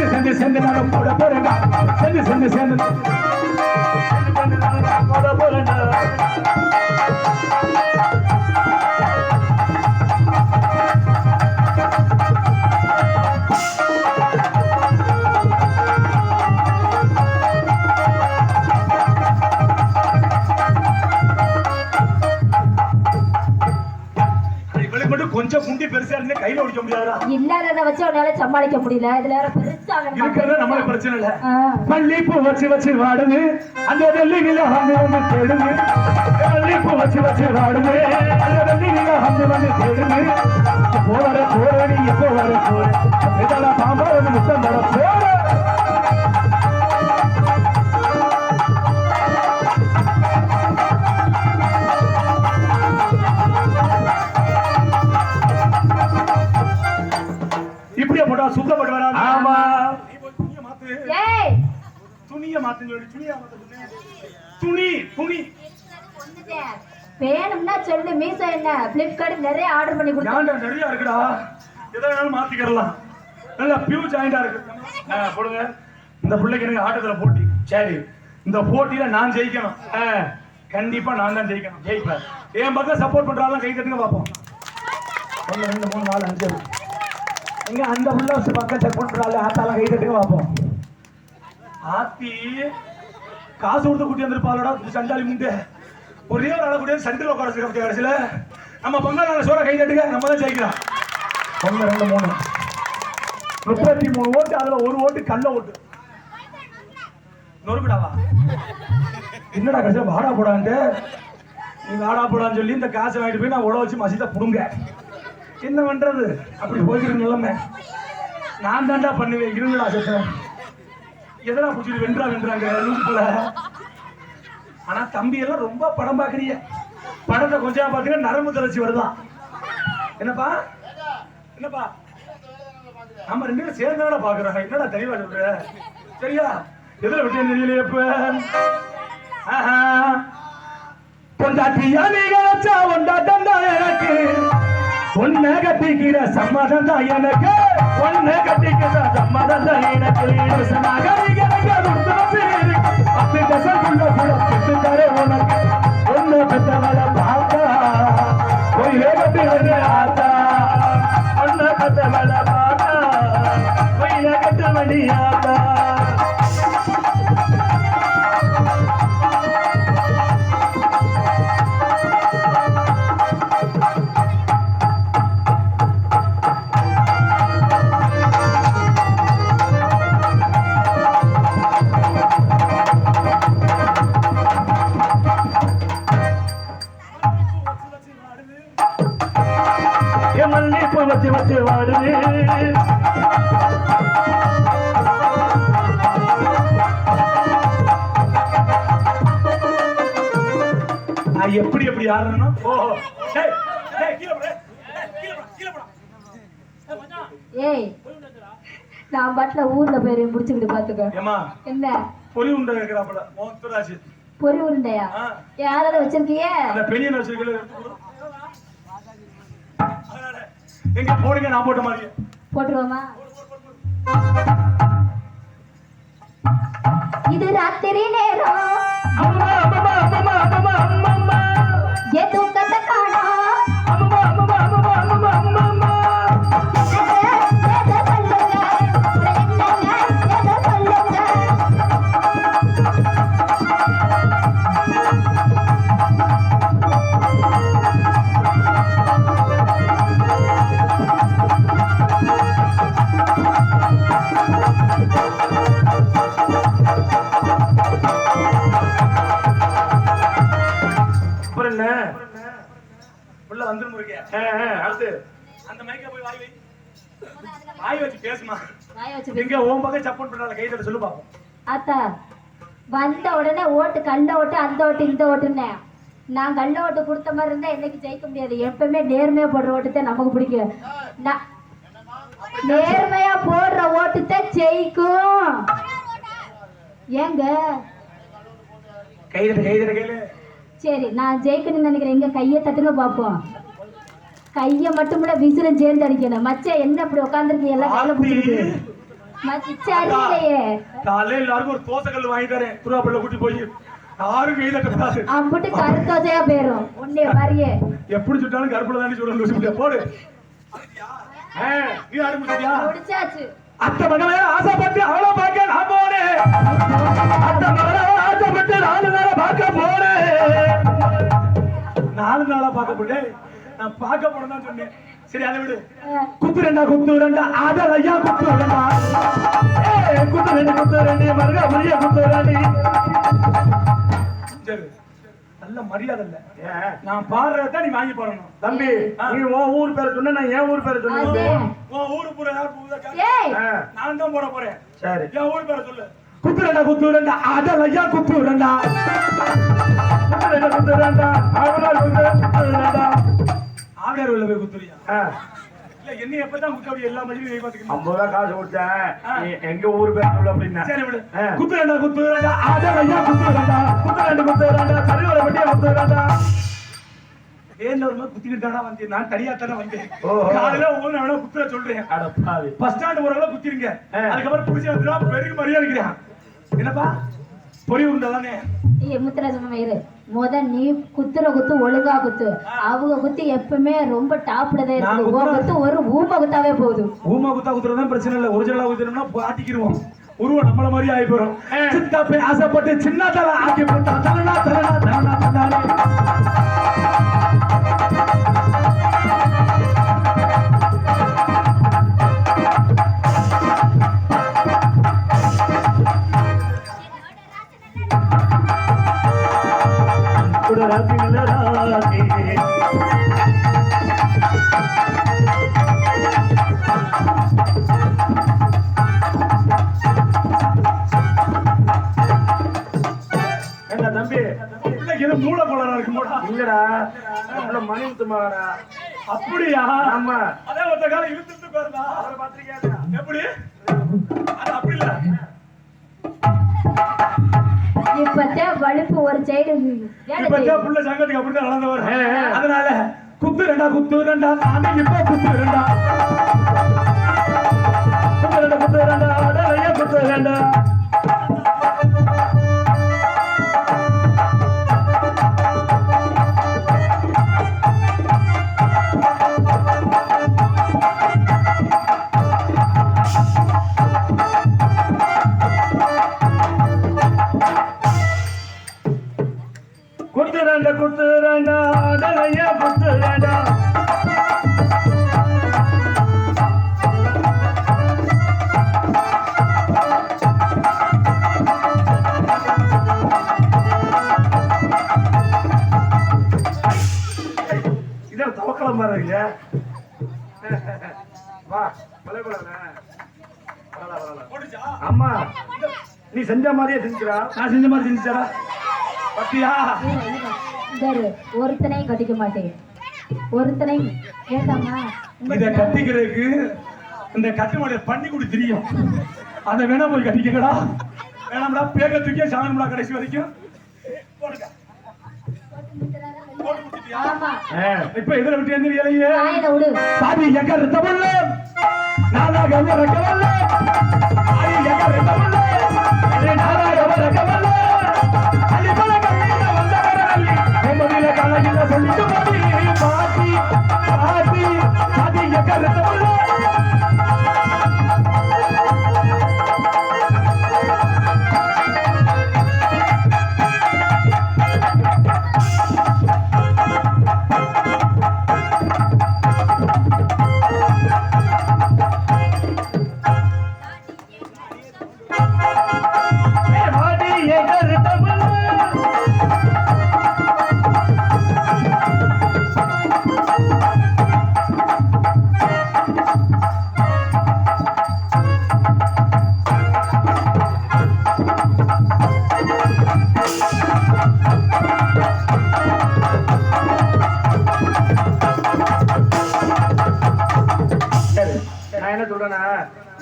சென்று சென்று நான் போட போறேன் சென்று சென்று சென்று போட போறேன் கொஞ்சம் குண்டி பெருசா இருந்து கையில ஒடிக்க முடியாதா இல்லாதத வச்சு உன்னால சமாளிக்க முடியல இதுல வேற பெருசா இருக்கிறது நம்மள பிரச்சனை இல்ல மல்லிப்பூ வச்சு வச்சு வாடுது அந்த வெள்ளி நில வந்து தேடுது மல்லிப்பூ வச்சு வச்சு வாடுது அந்த வெள்ளி நில வந்து தேடுது போற போறடி எப்போ வர போற இதெல்லாம் பாம்பா வந்து முத்தம் தர போற இப்படியே போட்டா சுத்தப்பட்டு வராது ஆமா துணிய மாத்து ஏய் துணிய மாத்து சொல்லி துணிய மாத்து துணி துணி வேணும்னா சொல்லு மீசோ என்ன Flipkart நிறைய ஆர்டர் பண்ணி கொடுத்தா ஏன்டா நிறைய இருக்குடா எதை வேணாலும் மாத்திக்கலாம் நல்லா பியூ ஜாயிண்டா இருக்கு போடுங்க இந்த பிள்ளைக்கு எனக்கு ஆட்டத்துல போட்டி சரி இந்த போட்டியில நான் ஜெயிக்கணும் கண்டிப்பா நான் தான் ஜெயிக்கணும் ஜெயிப்பேன் என் பக்கம் சப்போர்ட் பண்றாலும் கை தட்டுங்க பாப்போம் 1 2 3 4 5 இங்க அந்த புள்ள பக்கம் சப்போர்ட் பண்றால ஆத்தாலாம் கை தட்டுங்க பாப்போம் ஆத்தி காசு கொடுத்து கூட்டி வந்திருப்பாளோட சண்டாளி முண்டே ஒரே ஒரு ஆள கூடிய சென்டர்ல உட்கார வச்சிருக்க கடைசியில நம்ம பங்காள சோற கை தட்டுங்க நம்ம தான் ஜெயிக்கலாம் 1 2 3 33 ஓட்டு அதுல ஒரு ஓட்டு கள்ள ஓட்டு நொறுக்குடாவா என்னடா கடைசியா வாடா போடான்ட்டு நீ வாடா போடான்னு சொல்லி இந்த காசை வாங்கிட்டு போய் நான் உட வச்சு மசித புடுங்க என்ன பண்றது அப்படி போய்க்கிற நிலைமை நான் தாண்டா பண்ணுவேன் இருங்கடா செத்தேன் எதனா பிடிச்சிட்டு வென்றாங்க போல ஆனா தம்பி எல்லாம் ரொம்ப படம் பாக்குறீங்க படத்தை கொஞ்சம் பாத்தீங்கன்னா நரம்பு தளர்ச்சி வருதான் என்னப்பா என்னப்பா நம்ம 2 பேரும் சேர்ந்தாடா பாக்குறோம் என்னடா தெளிவா சொல்ற சரியா எதுல விட்டு தெரியலையே இப்ப பொண்டாட்டியா நீ கலச்சா ஒண்டாட்டம் தான் எனக்கு ஒன்ன கட்டிக்கிற சம்மதம் தான் எனக்கு ஒன்ன கட்டிக்கிற சம்மதம் தான் எனக்கு உனக்கு ஒன்னு பெற்றவள பார்த்தா ஒய்யே கட்டுவது ஆத்தா ஒன்ன பெற்றவள பார்த்தா ஒய்ய கட்டுவடி ஆத்தா மல்லிப்பூ வச்சு வச்சு வாடுது. எப்படி எப்படி ஆடணும்? ஓஹோ டேய் டேய் கீழ போடு. கீழ போடு. ஏய் நான் பாட்டுல ஊர்ல போய் முடிச்சுக்கிட்டு பாத்துக்க. ஏமா என்ன பொறி உண்டை இருக்கிறாப்புல மோத்தராசி பொறி உருண்டையா? யாராவது வச்சிருக்கியே? அந்த பெரிய வச்சிருக்கல எடுத்து கொடு. எங்க போடுங்க, நான் போட்ட மாதிரி போட்டுருவோமா? இது ராத்திரி நேரம் அம்மா அம்மா அம்மா அம்மா அம்மா அம்மா ஏ தூக்கத்தை காணோம். அடுத்து அந்த மைக்க போய் வாய் வை. வாய் வச்சு பேசுமா. எங்க ஓம் பக்கம் சப்போர்ட் பண்ணால கை தட்ட சொல்லு பாப்போம். அத்தா வந்த உடனே ஓட்டு கண்ட ஓட்டு அந்த ஓட்டு இந்த ஓட்டுன்னு நான் கண்ட ஓட்டு கொடுத்த மாதிரி இருந்தா என்னைக்கு ஜெயிக்க முடியாது. எப்பவுமே நேர்மையா போடுற ஓட்டுதான் நமக்கு பிடிக்கும். நேர்மையா போடுற ஓட்டுதான் ஜெயிக்கும். ஏங்க கை தட்ட கேளு. சரி நான் ஜெயிக்கணும்னு நினைக்கிறேன். எங்க கையை தட்டுங்க பாப்போம். கைய மட்டும் கூட விசிலும் சேர்ந்து அடிக்கணும். மச்ச என்ன இப்படி உட்காந்துருக்கு எல்லாம் கையில பிடிச்சிருக்கு. மச்சாரியே காலையில எல்லாருக்கும் ஒரு தோசை கல் வாங்கி தரேன். துருவாப்பள்ள கூட்டி போய் யாரும் கையில கட்டாது. அம்புட்டு கருத்தோசையா போயிரும். உன்னைய மாதிரியே எப்படி சுட்டாலும் கருப்புல தானே சுடணும். போடு. நீ ஆரம்பிச்சியா? முடிச்சாச்சு. அத்தை மகளே ஆசைப்பட்டு அவளை பார்க்க நான் போனேன். அத்தை மகளே ஆசைப்பட்டு 4 நாளா பார்க்க போனேன். 4 நாளா பார்க்க போனேன். நான் பார்க்க போனதான் சொன்னேன். சரி அதை விடு. குத்து ரெண்டா ஆதலையா குத்து ரெண்டா. குத்து ரெண்டு மருகா மரியா குத்து ரெண்டு. சரி நல்ல மரியாதை இல்ல. நான் பாடுறத நீ வாங்கி பாடணும். தம்பி நீ உன் ஊர் பேரை சொன்ன, நான் என் ஊர் பேரை சொன்னேன். உன் ஊரு பூரா யார் பூரா நான் தான் போட போறேன். சரி என் ஊர் பேரை சொல்லு. குத்து ரெண்டா ஆதலையா குத்து ரெண்டா. குத்து ரெண்டா ஆவலா குத்து ரெண்டா. ஆகார் உள்ள போய் குத்துறியா? இல்ல என்ன எப்பதான் குத்தோடி எல்லா மதியும் நீ பாத்துக்க. 50 ரூபாய் காசு கொடுத்தேன். எங்க ஊர் பேர் சொல்ல அப்படினா. சரி விடு. குத்து ரெண்டா ஆதலையா குத்து ரெண்டா. குத்து ரெண்டா கரிவள வட்டியா குத்து ரெண்டா. ஏன்ன ஒரு குத்திட்டாடா வந்து நான் தனியா தான வந்தேன். காலையில ஒவ்வொரு அவன குத்துற சொல்றேன். அட பாவி. பஸ் ஸ்டாண்ட் போறவங்க குத்திருங்க. அதுக்கு அப்புறம் புடிச்சு வந்துடா பெரிய மரியாதை இருக்கிறான். என்னப்பா பொறி உண்டதானே? ஏய் முத்துராஜமா இரு. நீ குத்துற குத்து ஒழுங்கா குத்து. அவங்க குத்து எப்பவுமே ரொம்ப டாப்ல தான் இருக்கு. ஓ குத்து ஒரு ஊம குத்தாவே போதும். ஊம குத்தா குத்துறதுதான் பிரச்சனை இல்ல. ஒரிஜினலா குத்துறோம்னா பாட்டிக்கிடுவோம். உருவம் நம்மள மாதிரி ஆகி போறோம். சித்தா போய் ஆசைப்பட்டு சின்ன தலை ஆக்கி போட்டா தலனா தலனா தலனா தலனா. இல்லடா மணி முத்துமாடா. அப்படியா? ஆமா. அதே ஒத்த காலம் இழுத்துட்டு போறதா அவரை பாத்திருக்கியா? எப்படி அது அப்படி இல்ல. இப்பதே வழுப்பு ஒரு சைடு இப்பதே புள்ள சங்கத்துக்கு அப்படி தான் நடந்து வர. அதனால குத்து ரெண்டா நானே இப்ப குத்து ரெண்டா அடலையா குத்து ரெண்டா. குத்துறண்டா அடலையா குத்துறண்டா. இதான் தவக்கலம் பாருங்க. வா பழைய அம்மா நீ செஞ்ச மாதிரியே செஞ்சுடா. நான் செஞ்ச மாதிரி செஞ்சுடா பத்தியா? ஒருத்தனையும் கட்டிக்க மாட்டேன். ஒருத்தனையும் கேட்டாமா இதை கட்டிக்கிறதுக்கு இந்த கட்டுமலையை பண்ணி கொடு தெரியும். அதை வேணா போய் கட்டிக்கடா. வேணாம்டா பேக தூக்கிய சாமி கடைசி வரைக்கும் இப்ப இதுல விட்டு எந்திரிக்கலையே. சாதி எங்க தமிழ்ல நானாக ரக்கவல்ல சாதி எங்க தமிழ்ல நானாக ரக்கவல்ல அலிபல கல்லில வந்தவரல்லி எம்மதில கலகில சொல்லிட்டு போடி பாட்டி பாட்டி சாதி எங்க தமிழ்ல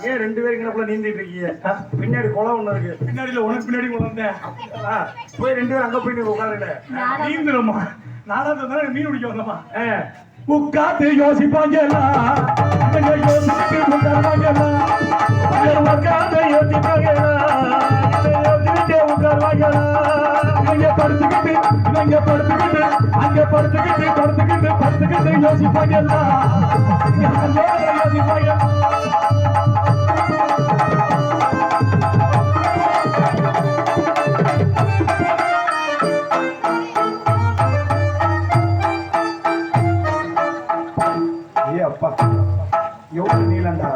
ஏன் ரெண்டு பேரும் நீந்திட்டு இருக்கீங்க? பின்னாடி குளம் ஒண்ணு இருக்கு. பின்னாடியில உனக்கு பின்னாடி வந்தேன். போய் ரெண்டு பேரும் அங்க போய் உட்காருங்க. நீந்துருமா? நாலாவது தானே மீன் பிடிக்க வந்தமா? உட்காந்து யோசிப்பாங்கல்ல யோசிச்சுட்டு உட்காருவாங்கல்ல உட்காந்து யோசிப்பாங்கல்ல யோசிச்சுட்டு உட்காருவாங்கல்ல இவங்க படுத்துக்கிட்டு இவங்க படுத்துக்கிட்டு அங்க படுத்துக்கிட்டு படுத்துக்கிட்டு படுத்துக்கிட்டு யோசிப்பாங்கல்ல யோசிப்பாங்க. அப்பா எவ்வளவு நீளண்டா.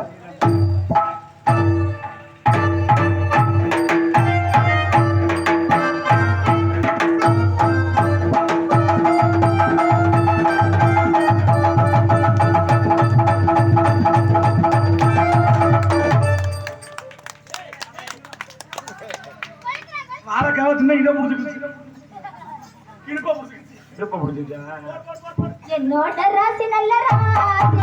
வாரக்காலத்துல இதை முடிச்சுக்கிச்சு இடுப்ப முடிச்சுக்கிச்சு. என்னோட ராசி நல்ல ராசி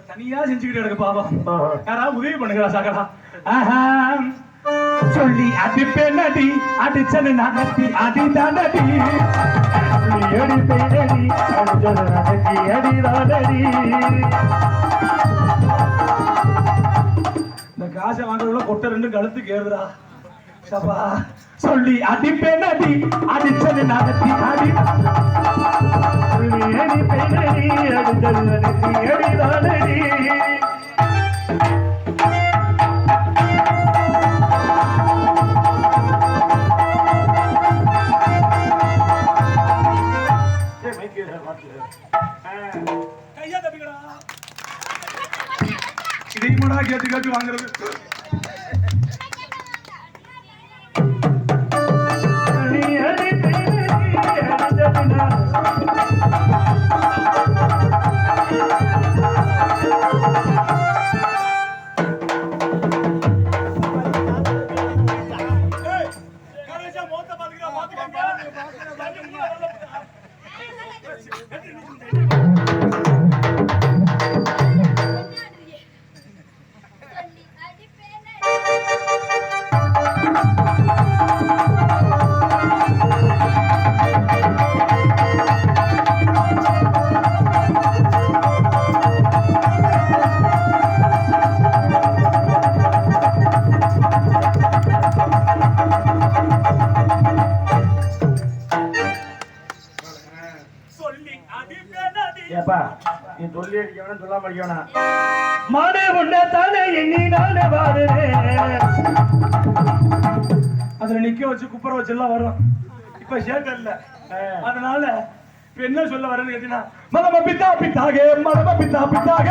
தனியா செஞ்சுக்கிட்டு இருக்கு பாவம். யாராவது உதவி பண்ணுகிறா சாக்கடா. சொல்லி அடிப்பேன் அடி அடிச்சனு நகர்த்தி அடி தாண்டடி அடிப்பேன் அடி அடிச்சனு நகர்த்தி அடி தாண்டடி. இந்த காசை வாங்குறதுல கொட்டை ரெண்டு கழுத்துக்கு ஏறுதுடா சபா. சொல்லி அடிப்பேன் அடி அடிச்சனு நகர்த்தி அடி அடிப்பேன் அடி அடிச்சனு நகர்த்தி அடி தாண்டடி. கையா தப்பிக்கடா. இதையுமாடா கேட்டு கேட்டு வாங்குறது. ஏப்பா நீ சொல்லி அடிக்கணும் சொல்லாம அடிக்கணும். மாடு உன்ன தானே எண்ணி நானே வாடுறேன். அதுல நிக்க வச்சு குப்புற வச்சு எல்லாம் வரும். இப்ப சேட்டர் இல்ல. அதனால இப்ப என்ன சொல்ல வரேன்னு கேட்டீங்கன்னா மலம பித்தா பித்தாக மலம பித்தா பித்தாக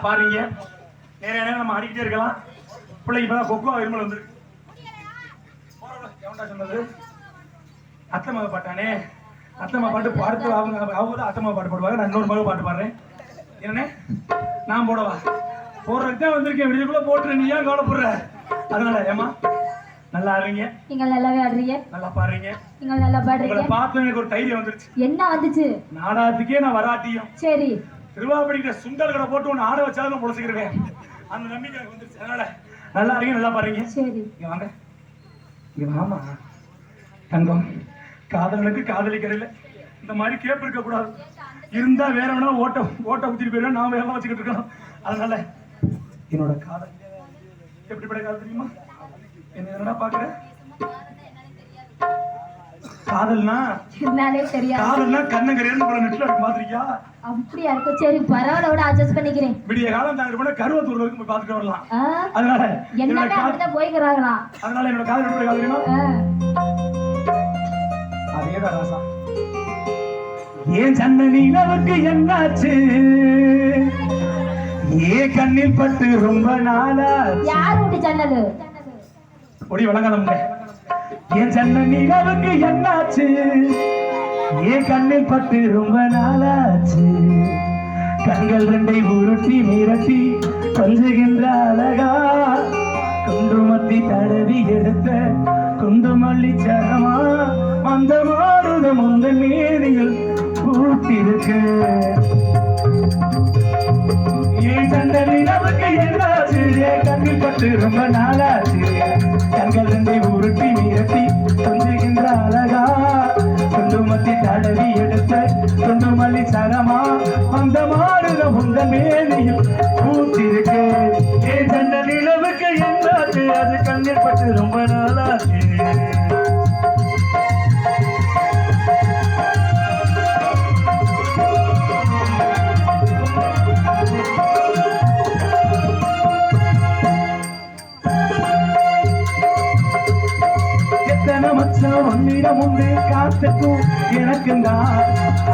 பாருங்க நேர நேரம் நம்ம அடிக்கிட்டே இருக்கலாம். பிள்ளைக்கு இப்பதான் கொக்கோ இருமல் வந்துருக்கு. எவன்டா சொன்னது? அத்தம்மா பாட்டானே. அத்தம்மா பாட்டு பாடுத்து அவங்க தான் அத்தம்மா பாட்டு பாடுவாங்க. நான் இன்னொரு மக பாட்டு பாடுறேன். என்ன நான் போடவா? போடுறதுக்கு தான் வந்திருக்கேன். விடுதலுக்குள்ள போட்டுரு. நீ ஏன் கவலைப்படுற? அதனால ஏமா நல்லா ஆடுறீங்க. நீங்க நல்லாவே ஆடுறீங்க. நல்லா பாடுறீங்க. நீங்க நல்லா பாடுறீங்க. உங்களை பார்த்து எனக்கு ஒரு தைரியம் வந்துருச்சு. என்ன வந்துச்சு? நாடகத்துக்கே நான் வராட்டியும் சரி திருவாபடிக்கிற சுண்டல் கடை போட்டு ஒன்று ஆட வச்சாலும் பொழைச்சிக்கிறேன். அந்த நம்பிக்கை எனக்கு வந்துருச்சு. அதனால நல்லா இருக்கீங்க. நல்லா பாருங்க. சரி இங்க வாங்க. இங்க வாமா தங்கம். காதலனுக்கு காதலிக்கிறதில்ல. இந்த மாதிரி கேப் இருக்க கூடாது. இருந்தா வேற வேணா ஓட்ட ஊத்திட்டு போயிடும். நான் வேலை வச்சுக்கிட்டு இருக்கணும். அதனால என்னோட காதல் எப்படிப்பட்ட காதல் தெரியுமா? என்ன என்னடா பாக்குற? காதல்னா காதல்னா கண்ணங்கரையில நெட்ல இருக்கு பாத்திருக்கியா? அப்படியா இருக்கும். சரி பரவாயில்ல விட அட்ஜஸ்ட் பண்ணிக்கிறேன். விடிய காலம் தாங்க கூட கருவத்தூர்ல இருக்கு போய் பாத்துட்டு வரலாம். அதனால என்னமே அப்படிதான் போய்க்கறாங்களா? அதனால என்னோட காதல் எப்படி காதலினா அதேதான் ராசா. ஏன் சன்ன நிலவுக்கு என்னாச்சு? ஏன் கண்ணில் பட்டு ரொம்ப நாளா? யார் வீட்டு ஜன்னல்? ஒடி வழங்கலாம். என் சன்ன நிலவுக்கு என்னாச்சு? ஏன் கண்ணில் பட்டு ரொம்ப நாளாச்சு? கண்கள் ரெண்டை உருட்டி மிரட்டி கொஞ்சுகின்ற அழகா குண்டுமத்தி தடவி எடுத்த குண்டுமல்லி சரமா அந்த மாறுதம் உங்க மேனியில் பூட்டிருக்கு. ஏன் சன்ன நிலவுக்கு என்னாச்சு? ஏன் கண்ணில் பட்டு ரொம்ப நாளாச்சு? கண்கள் ரெண்டை உருட்டி மிரட்டி கொஞ்சுகின்ற அழகா குண்டுமத்தி தடவி எடுத்த குண்டுமல்லி சரமா அந்த மாறுத உந்த மேலையில் பூத்திருக்கு. ஏன் சன்ன நிலவுக்கு என்னாச்சு? அது கண்ணில் பட்டு ரொம்ப நாளாச்சு. உன்னிடம் உண்டு காத்துக்கும் எனக்கும் தான்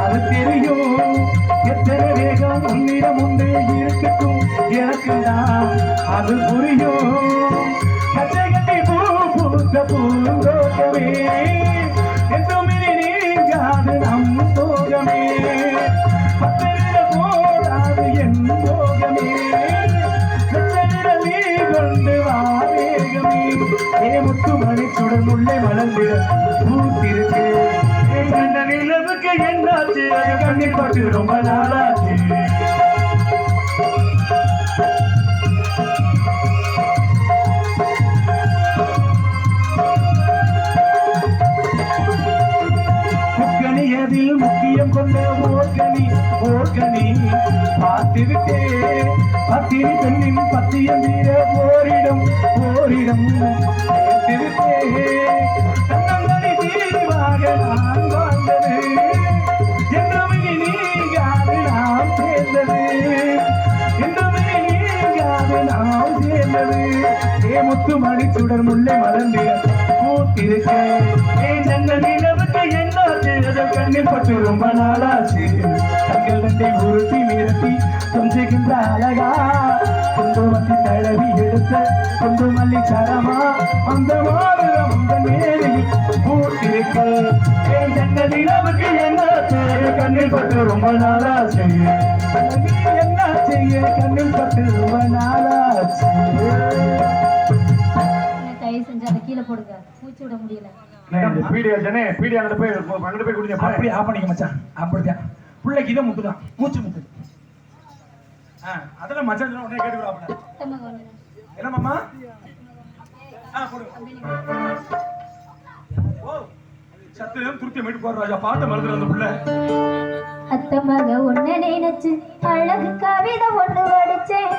அது தெரியும். எத்தனை வேகம் உன்னிடம் உண்டு இருக்கட்டும் எனக்கும் தான் அது புரியும். கச்சகத்தை பூ பூத்த பூந்தோட்டமே என்றும் நீங்காது நம் சோகமே. பத்தரிட போடாது என் சோகமே. நீ கொண்டு வாவேகமே. முத்து மணி சுடன் உள்ளே மலர்ந்து பூத்திருக்கு. அந்த நிலவுக்கு என்னாச்சு? அது கண்ணில் பட்டு ரொம்ப நாளாச்சு. முக்கணி எதில் முக்கியம் கொண்ட ஓர்கனி பார்த்து விட்டே பத்திரி பெண்ணின் பத்தியம் தீர போரிடம் போரிடம் தன்னந்தனி தீர்வாக நான் வாழ்ந்தது என்றுமே நீங்காது நாம் சேர்ந்தது என்றுமே நீங்காது நாம் சேர்ந்தது முத்து மணி சுடர் முல்லை மலர்ந்திட பூத்திருக்க ஜன்ன நிலவுக்கு என்ன கண்ணில் பட்டு ரொம்ப நாளாச்சு தங்கள் வண்டி உருட்டி நிறுத்தி கொஞ்சிக்கின்ற அழகா கொண்டு வந்து தடவி எடுத்த கொண்டு மல்லி சரமா அந்த மாறும் அந்த நேரில் பூத்திருக்க ஜன்ன நிலவுக்கு என்ன கண்ணில் பட்டு ரொம்ப நாளாச்சு என்ன செய்ய கண்ணில் பட்டு ரொம்ப நாளாச்சு தயவு செஞ்சு அதை கீழே போடுங்க மூச்சு விட முடியல அப்படி ஆப்பணிக்க மச்சான் அப்படிதான் பிள்ளைக்கு இதை முத்துதான் மூச்சு முத்து அதெல்லாம் மச்சான் உடனே கேட்டுக்கிறாப்ல என்ன மாமா சத்திரம் துருத்திய மீட்டு போற ராஜா பாட்ட மறந்துடும் அந்த பிள்ளை அத்தமாக ஒன்ன நினைச்சு அழகு கவிதை ஒண்ணு படிச்சேன்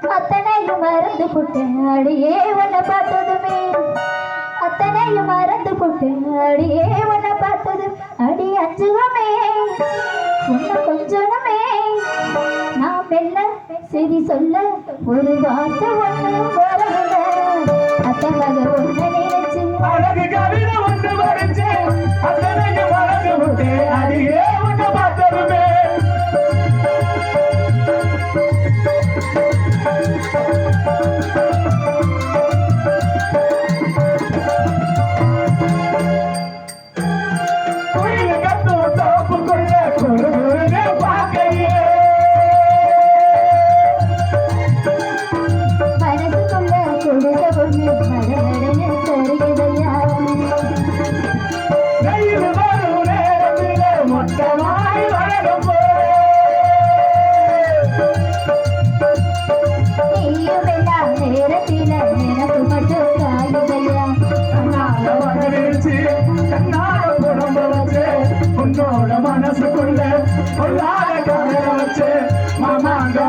அத்தனையும் மறந்து போட்டேன் அடியே உன்னை பார்த்ததுமே அத்தனையும் மறந்து போட்டேன் அடியே உன்னை பார்த்தது அடி அஞ்சுகமே உன்னை கொஞ்சமே நான் மெல்ல சரி சொல்ல ஒரு வார்த்தை ஒண்ணு வரவில்லை அத்தமாக ஒன்ன நினைச்சு அழகு கவிதை ஒன்று படிச்சேன் அத்தனையும் மறந்து போட்டேன் அடியே உன்னை பார்த்ததுமே மனசுக்குள்ள பொல்லாத கவலை வச்சு மாமாங்க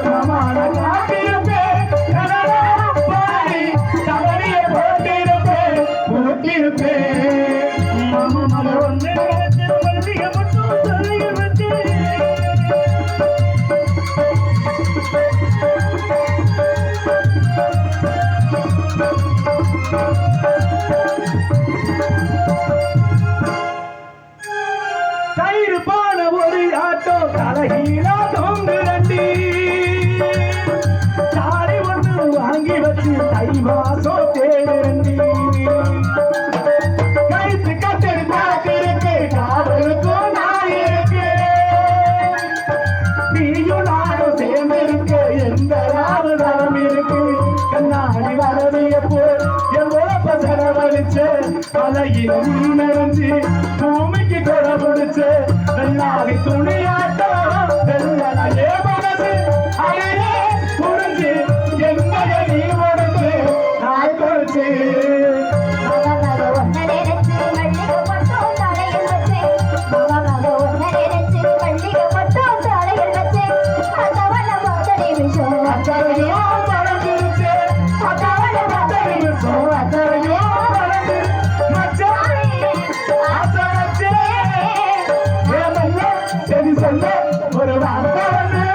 மாமான காட்டியிருப்பேன் தவறிய போட்டிருப்பேன் மாமா ஒன்று வள்ளிய மட்டும் தலையில் வச்சு தயிர்பான ஒரு ஆட்டோ தலைகீழா தொங்குரண்டி தாடி ஒன்று வாங்கி வச்சு தை மாசம் தேடுரண்டி கைத்து கட்டடி பாக்கிருக்கு காவலுக்கும் நான் இருக்கு நீயும் நானும் சேர்ந்திருக்கு எந்த ராவதாரம் இருக்கு கண்ணாடி வரவியப்போ என் உழப்ப செலவழிச்சு அலையில் நிறைஞ்சு பூமிக்கு கொடை பிடிச்சு வெள்ளாவி துணியாட்டம் வெள்ளனையே மனசு அலையே புரிஞ்சு என்னைய நீ உடச்சு நாள் கொடுச்சு ஒரு வார்த்தை வந்து